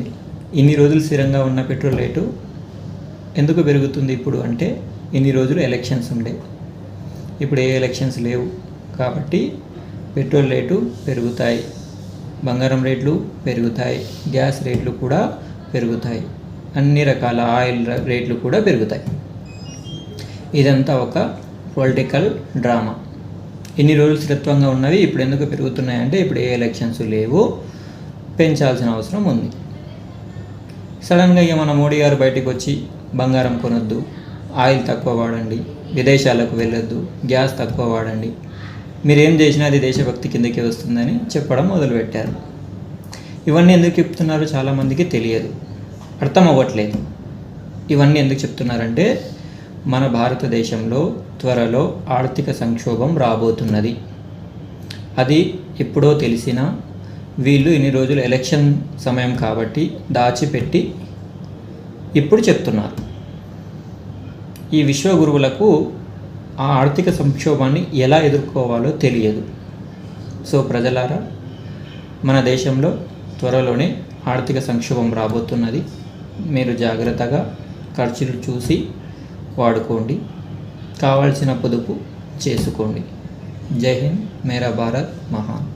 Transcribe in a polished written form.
ఇన్ని రోజులు స్థిరంగా ఉన్న పెట్రోల్ రేటు ఎందుకు పెరుగుతుంది ఇప్పుడు అంటే ఇన్ని రోజులు ఎలక్షన్స్ ఉండే, ఇప్పుడు ఏ ఎలక్షన్స్ లేవు కాబట్టి పెట్రోల్ రేటు పెరుగుతాయి, బంగారం రేట్లు పెరుగుతాయి, గ్యాస్ రేట్లు కూడా పెరుగుతాయి, అన్ని రకాల ఆయిల్ రేట్లు కూడా పెరుగుతాయి. ఇదంతా ఒక పొలిటికల్ డ్రామా. ఇన్ని రోజులు స్థిరత్వంగా ఉన్నవి ఇప్పుడు ఎందుకు పెరుగుతున్నాయంటే ఇప్పుడు ఏ ఎలక్షన్స్ లేవు, పెంచాల్సిన అవసరం ఉంది. సడన్గా ఇక మన మోడీ గారు బయటకు వచ్చి బంగారం కొనొద్దు, ఆయిల్ తక్కువ వాడండి, విదేశాలకు వెళ్ళొద్దు, గ్యాస్ తక్కువ వాడండి, మీరేం చేసినా అది దేశభక్తి కిందకి వస్తుందని చెప్పడం మొదలుపెట్టారు. ఇవన్నీ ఎందుకు చెప్తున్నారో చాలామందికి తెలియదు, అర్థం అవ్వట్లేదు. ఇవన్నీ ఎందుకు చెప్తున్నారంటే మన భారతదేశంలో త్వరలో ఆర్థిక సంక్షోభం రాబోతున్నది. అది ఎప్పుడో తెలిసినా వీళ్ళు ఇన్ని రోజులు ఎలక్షన్ సమయం కాబట్టి దాచిపెట్టి ఇప్పుడు చెప్తున్నారు. ఈ విశ్వగురువులకు ఆ ఆర్థిక సంక్షోభాన్ని ఎలా ఎదుర్కోవాలో తెలియదు. సో ప్రజలారా, మన దేశంలో త్వరలోనే ఆర్థిక సంక్షోభం రాబోతున్నది. మీరు జాగ్రత్తగా ఖర్చులు చూసి వాడుకోండి, కావాల్సిన పొదుపు చేసుకోండి. జై హింద్, మేరా భారత్ మహాన్.